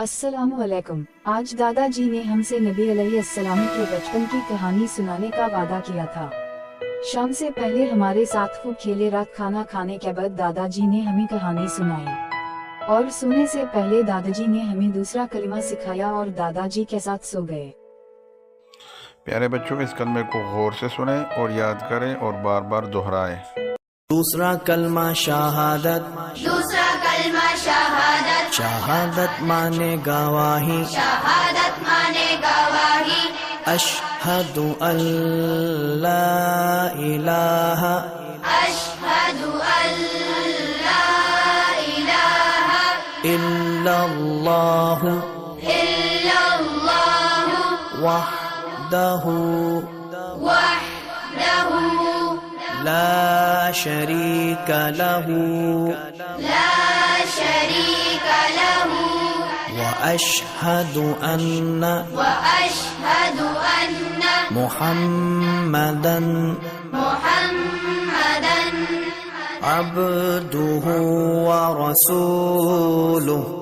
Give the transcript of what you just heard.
अस्सलामु अलैकुम। आज दादाजी ने हमसे नबी अलैहिस्सलाम के बचपन की कहानी सुनाने का वादा किया था। शाम से पहले हमारे साथ खूब खेले, रात खाना खाने के बाद दादाजी ने हमें कहानी सुनाई और सोने से पहले दादाजी ने हमें दूसरा कलिमा सिखाया और दादाजी के साथ सो गए। प्यारे बच्चों, इस कलमे को गौर से सुने और याद करें और बार बार दोहराएं। दूसरा कलमा शहादत, दूसरा कलमा शहादत, शहादत माने गवाही, शहादत माने गवाही, अशहदु अल्ला इलाहा अशहदु अल्ला इलाहा इल्लल्लाहु इल्लल्लाहु वहदहु वहदहु ला शरीक लहु ला शरीक लहु व अशहदु अन्ना मुहम्मदन मुहम्मदन अब्दुहु व रसूलुहु